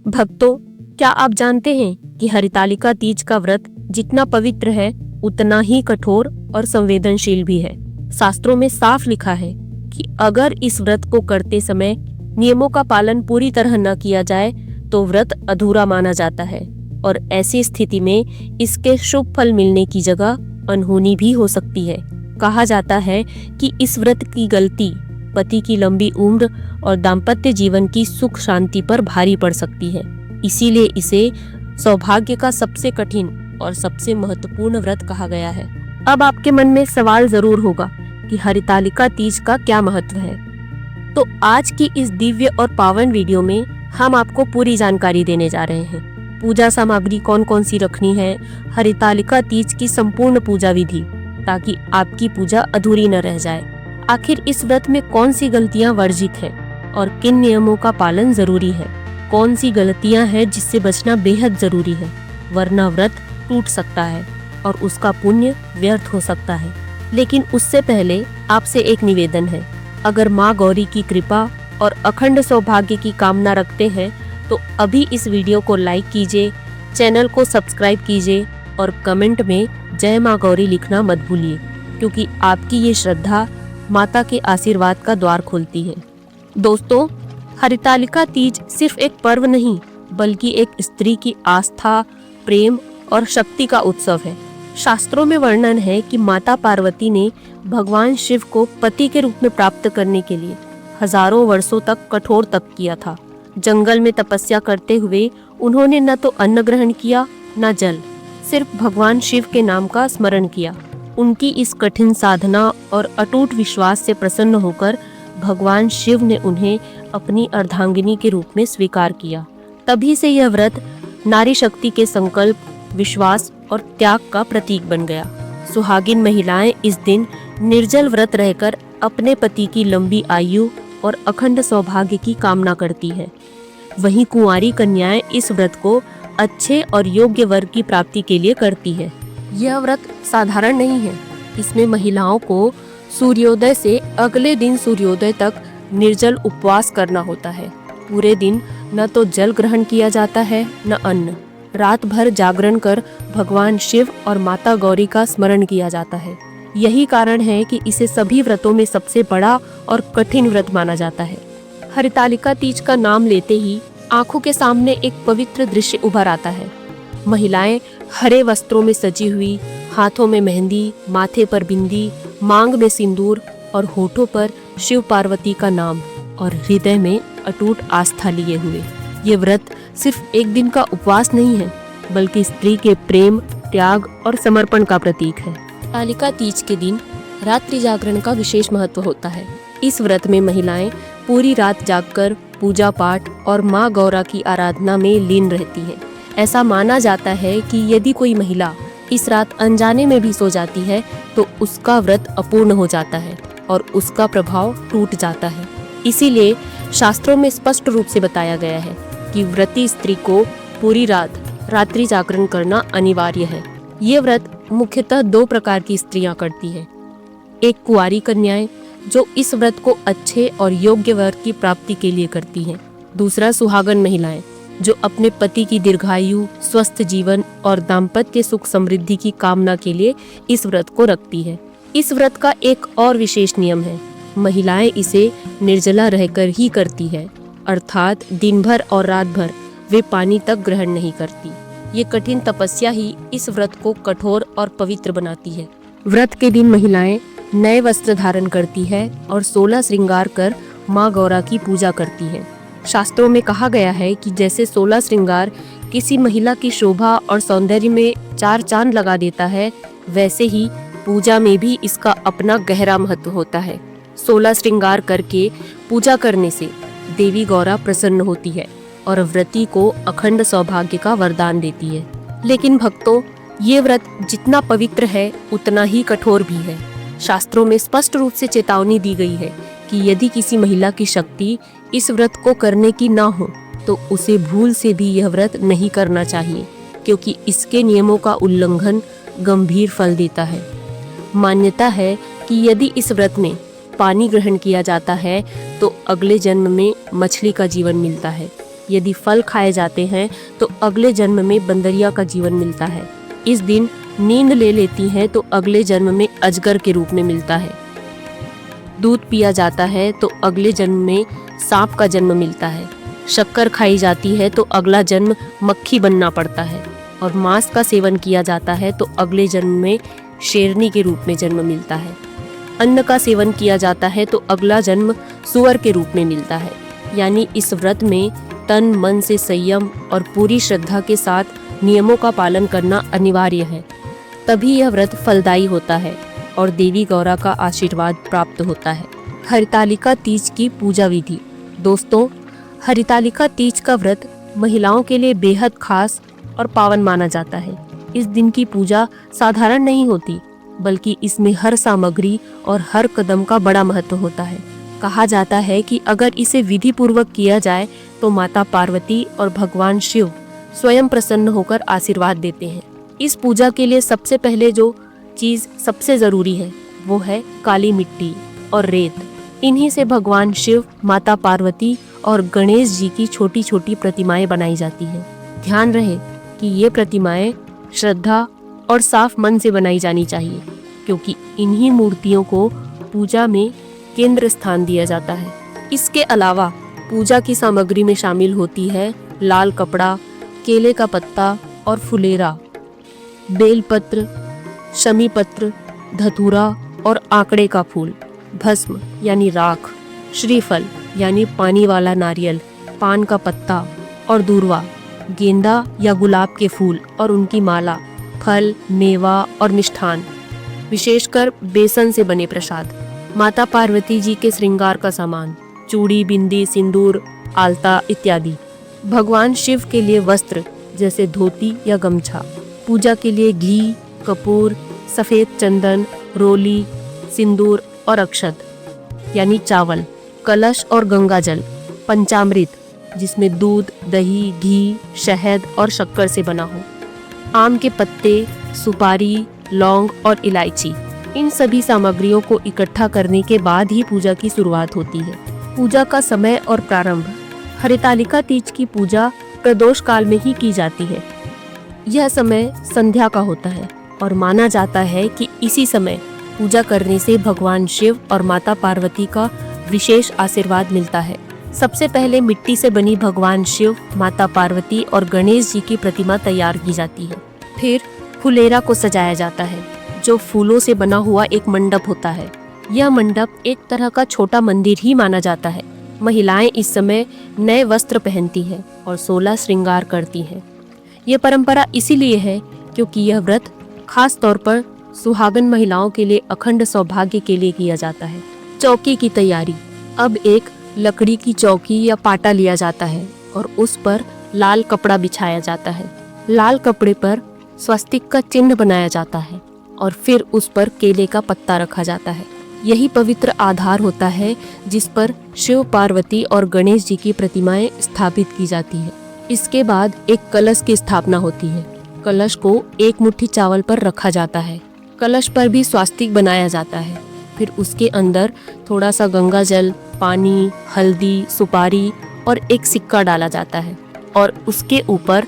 भक्तों, क्या आप जानते हैं कि हरितालिका तीज का व्रत जितना पवित्र है उतना ही कठोर और संवेदनशील भी है। शास्त्रों में साफ लिखा है कि अगर इस व्रत को करते समय नियमों का पालन पूरी तरह न किया जाए तो व्रत अधूरा माना जाता है और ऐसी स्थिति में इसके शुभ फल मिलने की जगह अनहोनी भी हो सकती है। कहा जाता है कि इस व्रत की गलती पति की लंबी उम्र और दाम्पत्य जीवन की सुख शांति पर भारी पड़ सकती है। इसीलिए इसे सौभाग्य का सबसे कठिन और सबसे महत्वपूर्ण व्रत कहा गया है। अब आपके मन में सवाल जरूर होगा कि हरितालिका तीज का क्या महत्व है। तो आज की इस दिव्य और पावन वीडियो में हम आपको पूरी जानकारी देने जा रहे हैं। पूजा सामग्री कौन कौन सी रखनी है, हरितालिका तीज की संपूर्ण पूजा विधि, ताकि आपकी पूजा अधूरी न रह जाए। आखिर इस व्रत में कौन सी गलतियां वर्जित है और किन नियमों का पालन जरूरी है, कौन सी गलतियां हैं जिससे बचना बेहद जरूरी है, वरना व्रत टूट सकता है और उसका पुण्य व्यर्थ हो सकता है। लेकिन उससे पहले आपसे एक निवेदन है, अगर माँ गौरी की कृपा और अखंड सौभाग्य की कामना रखते हैं तो अभी इस वीडियो को लाइक कीजिए, चैनल को सब्सक्राइब कीजिए और कमेंट में जय माँ गौरी लिखना मत भूलिए, क्योंकि आपकी ये श्रद्धा माता के आशीर्वाद का द्वार खोलती है। दोस्तों, हरितालिका तीज सिर्फ एक पर्व नहीं बल्कि एक स्त्री की आस्था, प्रेम और शक्ति का उत्सव है। शास्त्रों में वर्णन है कि माता पार्वती ने भगवान शिव को पति के रूप में प्राप्त करने के लिए हजारों वर्षों तक कठोर तप किया था। जंगल में तपस्या करते हुए उन्होंने न तो अन्न ग्रहण किया न जल, सिर्फ भगवान शिव के नाम का स्मरण किया। उनकी इस कठिन साधना और अटूट विश्वास से प्रसन्न होकर भगवान शिव ने उन्हें अपनी अर्धांगिनी के रूप में स्वीकार किया। तभी से यह व्रत नारी शक्ति के संकल्प, विश्वास और त्याग का प्रतीक बन गया। सुहागिन महिलाएं इस दिन निर्जल व्रत रहकर अपने पति की लंबी आयु और अखंड सौभाग्य की कामना करती है। वहीं कुंवारी कन्याएं इस व्रत को अच्छे और योग्य वर की प्राप्ति के लिए करती है। यह व्रत साधारण नहीं है। इसमें महिलाओं को सूर्योदय से अगले दिन सूर्योदय तक निर्जल उपवास करना होता है। पूरे दिन न तो जल ग्रहण किया जाता है न अन्न। रात भर जागरण कर भगवान शिव और माता गौरी का स्मरण किया जाता है। यही कारण है कि इसे सभी व्रतों में सबसे बड़ा और कठिन व्रत माना जाता है। हरितालिका तीज का नाम लेते ही आंखों के सामने एक पवित्र दृश्य उभर आता है। महिलाएं हरे वस्त्रों में सजी हुई, हाथों में मेहंदी, माथे पर बिंदी, मांग में सिंदूर और होठों पर शिव पार्वती का नाम और हृदय में अटूट आस्था लिए हुए। ये व्रत सिर्फ एक दिन का उपवास नहीं है बल्कि स्त्री के प्रेम, त्याग और समर्पण का प्रतीक है। हरितालिका तीज के दिन रात्रि जागरण का विशेष महत्व होता है। इस व्रत में महिलाएं पूरी रात जागकर पूजा पाठ और माँ गौरा की आराधना में लीन रहती हैं। ऐसा माना जाता है कि यदि कोई महिला इस रात अनजाने में भी सो जाती है तो उसका व्रत अपूर्ण हो जाता है और उसका प्रभाव टूट जाता है। इसीलिए शास्त्रों में स्पष्ट रूप से बताया गया है कि व्रती स्त्री को पूरी रात रात्रि जागरण करना अनिवार्य है। ये व्रत मुख्यतः दो प्रकार की स्त्रियां करती हैं। एक कुंवारी कन्याएं जो इस व्रत को अच्छे और योग्य वर की प्राप्ति के लिए करती हैं। दूसरा सुहागन महिलाएं जो अपने पति की दीर्घायु, स्वस्थ जीवन और दाम्पत्य सुख समृद्धि की कामना के लिए इस व्रत को रखती है। इस व्रत का एक और विशेष नियम है, महिलाएं इसे निर्जला रहकर ही करती है, अर्थात दिन भर और रात भर वे पानी तक ग्रहण नहीं करती। ये कठिन तपस्या ही इस व्रत को कठोर और पवित्र बनाती है। व्रत के दिन महिलाएं नए वस्त्र धारण करती है और 16 श्रृंगार कर माँ गौरा की पूजा करती है। शास्त्रों में कहा गया है कि जैसे 16 श्रृंगार किसी महिला की शोभा और सौंदर्य में 4 चांद लगा देता है, वैसे ही पूजा में भी इसका अपना गहरा महत्व होता है। 16 श्रृंगार करके पूजा करने से देवी गौरा प्रसन्न होती है और व्रती को अखंड सौभाग्य का वरदान देती है। लेकिन भक्तों, ये व्रत जितना पवित्र है उतना ही कठोर भी है। शास्त्रों में स्पष्ट रूप से चेतावनी दी गई है कि यदि किसी महिला की शक्ति इस व्रत को करने की ना हो तो उसे भूल से भी यह व्रत नहीं करना चाहिए, क्योंकि इसके नियमों का उल्लंघन गंभीर फल देता है। मान्यता है कि यदि इस व्रत में पानी ग्रहण किया जाता है तो अगले जन्म में मछली का जीवन मिलता है। यदि फल खाए जाते हैं तो अगले जन्म में बंदरिया का जीवन मिलता है। इस दिन नींद ले लेती हैं तो अगले जन्म में अजगर के रूप में मिलता है। दूध पिया जाता है तो अगले जन्म में सांप का जन्म मिलता है। शक्कर खाई जाती है तो अगला जन्म मक्खी बनना पड़ता है। और मांस का सेवन किया जाता है तो अगले जन्म में शेरनी के रूप में जन्म मिलता है। अन्न का सेवन किया जाता है तो अगला जन्म सुअर के रूप में मिलता है। यानी इस व्रत में तन मन से संयम और पूरी श्रद्धा के साथ नियमों का पालन करना अनिवार्य है, तभी यह व्रत फलदायी होता है और देवी गौरा का आशीर्वाद प्राप्त होता है। हरितालिका तीज की पूजा विधि। दोस्तों, हरितालिका तीज का व्रत महिलाओं के लिए बेहद खास और पावन माना जाता है। इस दिन की पूजा साधारण नहीं होती, बल्कि इसमें हर सामग्री और हर कदम का बड़ा महत्व होता है। कहा जाता है कि अगर इसे विधि पूर्वक किया जाए तो माता पार्वती और भगवान शिव स्वयं प्रसन्न होकर आशीर्वाद देते हैं। इस पूजा के लिए सबसे पहले जो चीज सबसे जरूरी है वो है काली मिट्टी और रेत। इन्हीं से भगवान शिव, माता पार्वती और गणेश जी की छोटी छोटी प्रतिमाएं बनाई जाती हैं। ध्यान रहे कि ये प्रतिमाएं श्रद्धा और साफ मन से बनाई जानी चाहिए, क्योंकि इन्हीं मूर्तियों को पूजा में केंद्र स्थान दिया जाता है। इसके अलावा पूजा की सामग्री में शामिल होती है लाल कपड़ा, केले का पत्ता और फुलेरा, बेलपत्र, शमी पत्र, धतूरा और आंकड़े का फूल, भस्म यानी राख, श्रीफल यानी पानी वाला नारियल, पान का पत्ता और दूर्वा, गेंदा या गुलाब के फूल और उनकी माला, फल, मेवा और मिष्ठान, विशेषकर बेसन से बने प्रसाद, माता पार्वती जी के श्रृंगार का सामान, चूड़ी, बिंदी, सिंदूर, आलता इत्यादि, भगवान शिव के लिए वस्त्र जैसे धोती या गमछा, पूजा के लिए घी, कपूर, सफेद चंदन, रोली, सिंदूर और अक्षत यानी चावल, कलश और गंगा जल, पंचामृत जिसमें दूध, दही, घी, शहद और शक्कर से बना हो, आम के पत्ते, सुपारी, लौंग और इलायची। इन सभी सामग्रियों को इकट्ठा करने के बाद ही पूजा की शुरुआत होती है। पूजा का समय और प्रारंभ। हरितालिका तीज की पूजा प्रदोष काल में ही की जाती है। यह समय संध्या का होता है और माना जाता है कि इसी समय पूजा करने से भगवान शिव और माता पार्वती का विशेष आशीर्वाद मिलता है। सबसे पहले मिट्टी से बनी भगवान शिव, माता पार्वती और गणेश जी की प्रतिमा तैयार की जाती है। फिर फुलेरा को सजाया जाता है, जो फूलों से बना हुआ एक मंडप होता है। यह मंडप एक तरह का छोटा मंदिर ही माना जाता है। महिलाएं इस समय नए वस्त्र पहनती हैं और 16 श्रृंगार करती हैं। यह परंपरा इसीलिए है क्योंकि यह व्रत खास तौर पर सुहागन महिलाओं के लिए अखंड सौभाग्य के लिए किया जाता है। चौकी की तैयारी। अब एक लकड़ी की चौकी या पाटा लिया जाता है और उस पर लाल कपड़ा बिछाया जाता है। लाल कपड़े पर स्वस्तिक का चिन्ह बनाया जाता है और फिर उस पर केले का पत्ता रखा जाता है। यही पवित्र आधार होता है जिस पर शिव, पार्वती और गणेश जी की प्रतिमाएं स्थापित की जाती है। इसके बाद एक कलश की स्थापना होती है। कलश को एक मुट्ठी चावल पर रखा जाता है। कलश पर भी स्वास्तिक बनाया जाता है। फिर उसके अंदर थोड़ा सा गंगा जल, पानी, हल्दी, सुपारी और एक सिक्का डाला जाता है और उसके ऊपर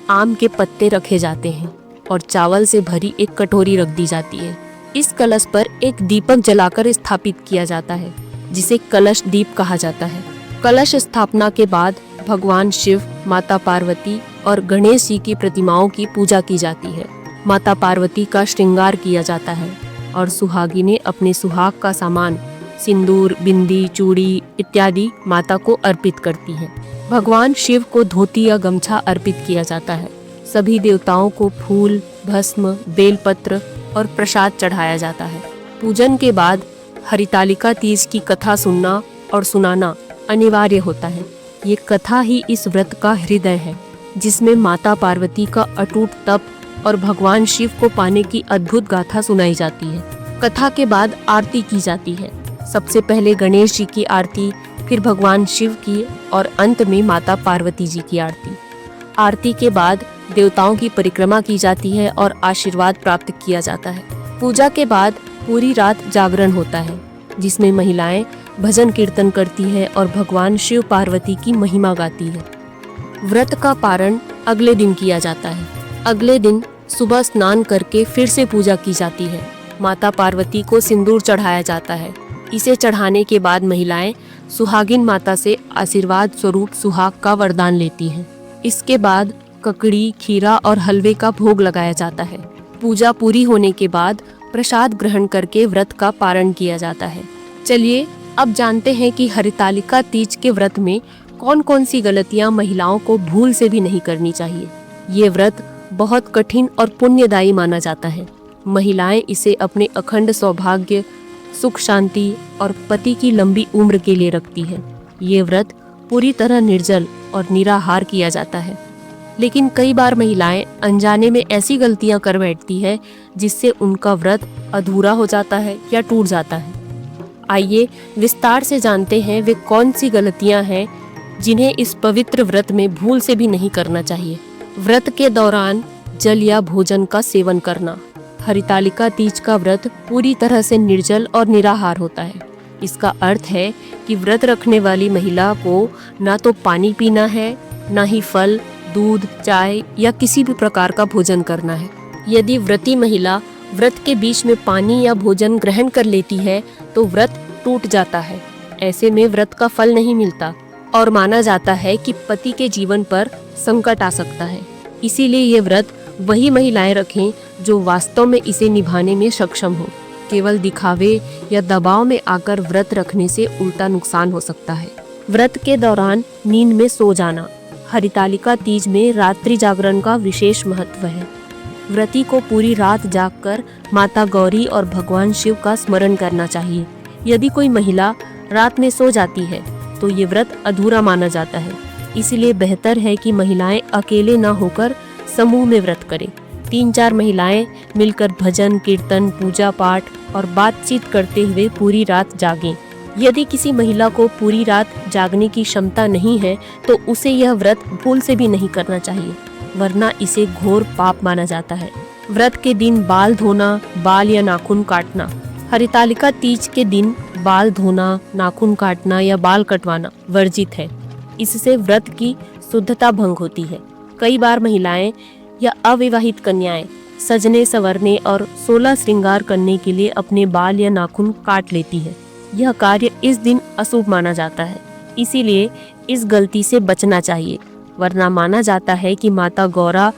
आम के पत्ते रखे जाते हैं और चावल से भरी एक कटोरी रख दी जाती है। इस कलश पर एक दीपक जलाकर स्थापित किया जाता है, जिसे कलश दीप कहा जाता है। कलश स्थापना के बाद भगवान शिव, माता पार्वती और गणेश जी की प्रतिमाओं की पूजा की जाती है। माता पार्वती का श्रृंगार किया जाता है और सुहागिनें अपने सुहाग का सामान, सिंदूर, बिंदी, चूड़ी इत्यादि माता को अर्पित करती हैं। भगवान शिव को धोती या गमछा अर्पित किया जाता है। सभी देवताओं को फूल, भस्म, बेलपत्र और प्रसाद चढ़ाया जाता है। पूजन के बाद हरितालिका तीज की कथा सुनना और सुनाना अनिवार्य होता है। ये कथा ही इस व्रत का हृदय है, जिसमें माता पार्वती का अटूट तप और भगवान शिव को पाने की अद्भुत गाथा सुनाई जाती है। कथा के बाद आरती की जाती है। सबसे पहले गणेश जी की आरती, फिर भगवान शिव की और अंत में माता पार्वती जी की आरती। आरती के बाद देवताओं की परिक्रमा की जाती है और आशीर्वाद प्राप्त किया जाता है। पूजा के बाद पूरी रात जागरण होता है, जिसमें महिलाएं भजन कीर्तन करती है और भगवान शिव पार्वती की महिमा गाती है। व्रत का पारण अगले दिन किया जाता है। अगले दिन सुबह स्नान करके फिर से पूजा की जाती है। माता पार्वती को सिंदूर चढ़ाया जाता है। इसे चढ़ाने के बाद महिलाएं सुहागिन माता से आशीर्वाद स्वरूप सुहाग का वरदान लेती हैं। इसके बाद ककड़ी, खीरा और हलवे का भोग लगाया जाता है। पूजा पूरी होने के बाद प्रसाद ग्रहण करके व्रत का पारण किया जाता है। चलिए अब जानते हैं कि हरितालिका तीज के व्रत में कौन कौन सी गलतियां महिलाओं को भूल से भी नहीं करनी चाहिए। ये व्रत बहुत कठिन और पुण्यदायी माना जाता है। महिलाएं इसे अपने अखंड सौभाग्य, सुख शांति और पति की लंबी उम्र के लिए रखती है। ये व्रत पूरी तरह निर्जल और निराहार किया जाता है। लेकिन कई बार महिलाएं अनजाने में ऐसी गलतियां कर बैठती है जिससे उनका व्रत अधूरा हो जाता है या टूट जाता है। आइए विस्तार से जानते हैं वे कौन सी गलतियां हैं जिन्हें इस पवित्र व्रत में भूल से भी नहीं करना चाहिए। व्रत के दौरान जल या भोजन का सेवन करना। हरितालिका तीज का व्रत पूरी तरह से निर्जल और निराहार होता है। इसका अर्थ है कि व्रत रखने वाली महिला को ना तो पानी पीना है, ना ही फल, दूध, चाय या किसी भी प्रकार का भोजन करना है। यदि व्रती महिला व्रत के बीच में पानी या भोजन ग्रहण कर लेती है तो व्रत टूट जाता है। ऐसे में व्रत का फल नहीं मिलता और माना जाता है कि पति के जीवन पर संकट आ सकता है। इसीलिए ये व्रत वही महिलाएं रखें जो वास्तव में इसे निभाने में सक्षम हो। केवल दिखावे या दबाव में आकर व्रत रखने से उल्टा नुकसान हो सकता है। व्रत के दौरान नींद में सो जाना। हरितालिका तीज में रात्रि जागरण का विशेष महत्व है। व्रती को पूरी रात जागकर माता गौरी और भगवान शिव का स्मरण करना चाहिए। यदि कोई महिला रात में सो जाती है तो ये व्रत अधूरा माना जाता है। इसलिए बेहतर है कि महिलाएं अकेले न होकर समूह में व्रत करें। 3-4 महिलाएं मिलकर भजन, कीर्तन, पूजा पाठ और बातचीत करते हुए पूरी रात जागें। यदि किसी महिला को पूरी रात जागने की क्षमता नहीं है तो उसे यह व्रत भूल से भी नहीं करना चाहिए, वरना इसे घोर पाप माना जाता है। व्रत के दिन बाल धोना, बाल या नाखून काटना। हरितालिका तीज के दिन बाल धोना, नाखून काटना या बाल कटवाना वर्जित है। इससे व्रत की शुद्धता भंग होती है। कई बार महिलाएं या अविवाहित कन्याएं सजने, संवरने और 16 श्रृंगार करने के लिए अपने बाल या नाखून काट लेती है। यह कार्य इस दिन अशुभ माना जाता है। इसीलिए इस गलती से बचना चाहिए, वरना माना जाता है कि माता गौरा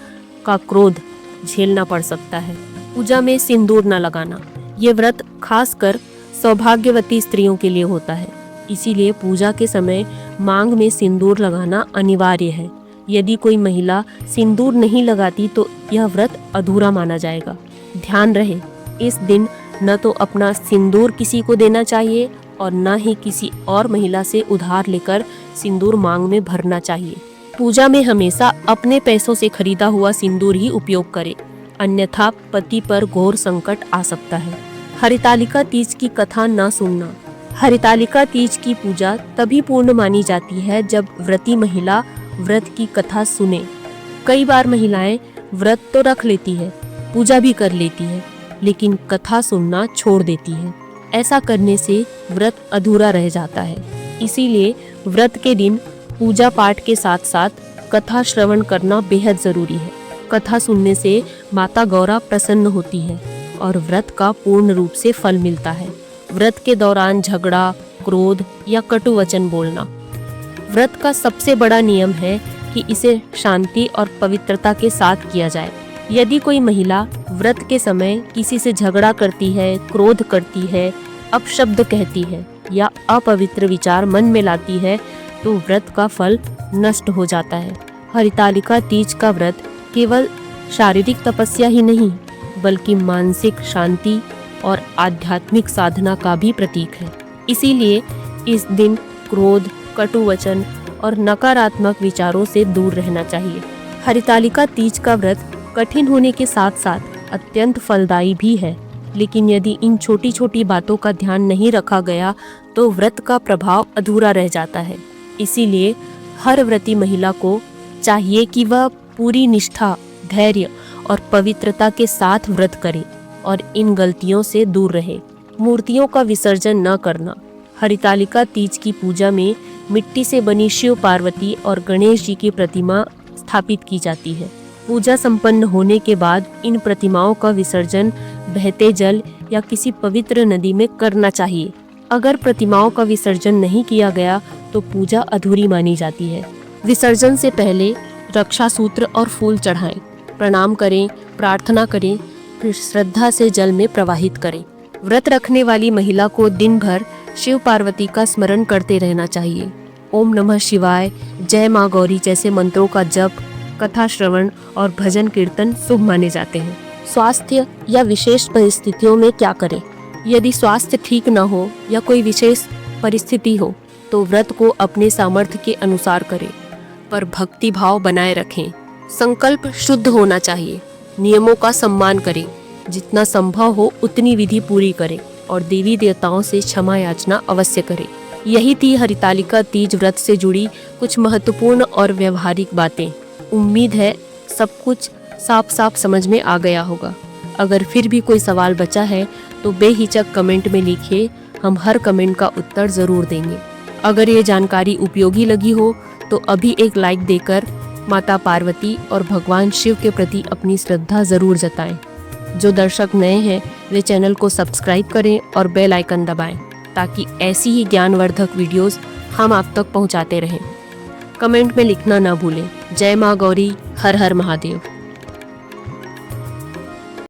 का क्रोध झेलना पड़ सकता है। पूजा में सिंदूर न लगाना। ये व्रत खासकर सौभाग्यवती स्त्रियों के लिए होता है। इसीलिए पूजा के समय मांग में सिंदूर लगाना अनिवार्य है। यदि कोई महिला सिंदूर नहीं लगाती तो यह व्रत अधूरा माना जाएगा। ध्यान रहे, इस दिन न तो अपना सिंदूर किसी को देना चाहिए और न ही किसी और महिला से उधार लेकर सिंदूर मांग में भरना चाहिए। पूजा में हमेशा अपने पैसों से खरीदा हुआ सिंदूर ही उपयोग करें, अन्यथा पति पर घोर संकट आ सकता है। हरितालिका तीज की कथा न सुनना। हरितालिका तीज की पूजा तभी पूर्ण मानी जाती है जब व्रती महिला व्रत की कथा सुने। कई बार महिलाएं व्रत तो रख लेती है, पूजा भी कर लेती है, लेकिन कथा सुनना छोड़ देती है। ऐसा करने से व्रत अधूरा रह जाता है। इसीलिए व्रत के दिन पूजा पाठ के साथ साथ कथा श्रवण करना बेहद जरूरी है। कथा सुनने से माता गौरा प्रसन्न होती है और व्रत का पूर्ण रूप से फल मिलता है। व्रत के दौरान झगड़ा, क्रोध या कटु वचन बोलना। व्रत का सबसे बड़ा नियम है कि इसे शांति और पवित्रता के साथ किया जाए। यदि कोई महिला व्रत के समय किसी से झगड़ा करती है, क्रोध करती है, अपशब्द कहती है या अपवित्र विचार मन में लाती है तो व्रत का फल नष्ट हो जाता है। हरितालिका तीज का व्रत केवल शारीरिक तपस्या ही नहीं बल्कि मानसिक शांति और आध्यात्मिक साधना का भी प्रतीक है। इसीलिए इस दिन क्रोध, कटु वचन और नकारात्मक विचारों से दूर रहना चाहिए। हरितालिका तीज का व्रत कठिन होने के साथ साथ अत्यंत फलदायी भी है, लेकिन यदि इन छोटी छोटी बातों का ध्यान नहीं रखा गया तो व्रत का प्रभाव अधूरा रह जाता है। इसीलिए हर व्रती महिला को चाहिए कि वह पूरी निष्ठा, धैर्य और पवित्रता के साथ व्रत करे और इन गलतियों से दूर रहे। मूर्तियों का विसर्जन न करना। हरितालिका तीज की पूजा में मिट्टी से बनी शिव पार्वती और गणेश जी की प्रतिमा स्थापित की जाती है। पूजा संपन्न होने के बाद इन प्रतिमाओं का विसर्जन बहते जल या किसी पवित्र नदी में करना चाहिए। अगर प्रतिमाओं का विसर्जन नहीं किया गया तो पूजा अधूरी मानी जाती है। विसर्जन से पहले रक्षा सूत्र और फूल चढ़ाएं, प्रणाम करें, प्रार्थना करें, फिर श्रद्धा से जल में प्रवाहित करें। व्रत रखने वाली महिला को दिन भर शिव पार्वती का स्मरण करते रहना चाहिए। ओम नमः शिवाय, जय माँ गौरी जैसे मंत्रों का जप, कथा श्रवण और भजन कीर्तन शुभ माने जाते हैं। स्वास्थ्य या विशेष परिस्थितियों में क्या करें? यदि स्वास्थ्य ठीक न हो या कोई विशेष परिस्थिति हो तो व्रत को अपने सामर्थ्य के अनुसार करें, पर भक्ति भाव बनाए रखें। संकल्प शुद्ध होना चाहिए। नियमों का सम्मान करें, जितना संभव हो उतनी विधि पूरी करें और देवी देवताओं से क्षमा याचना अवश्य करें। यही थी हरितालिका तीज व्रत से जुड़ी कुछ महत्वपूर्ण और व्यवहारिक बातें। उम्मीद है सब कुछ साफ साफ समझ में आ गया होगा। अगर फिर भी कोई सवाल बचा है तो बेहिचक कमेंट में लिखिए, हम हर कमेंट का उत्तर जरूर देंगे। अगर ये जानकारी उपयोगी लगी हो तो अभी एक लाइक देकर माता पार्वती और भगवान शिव के प्रति अपनी श्रद्धा जरूर जताएं। जो दर्शक नए हैं वे चैनल को सब्सक्राइब करें और बेल आइकन दबाएं ताकि ऐसी ही ज्ञानवर्धक वीडियोस हम आप तक पहुंचाते रहें। कमेंट में लिखना ना भूलें। जय माँ गौरी, हर हर महादेव।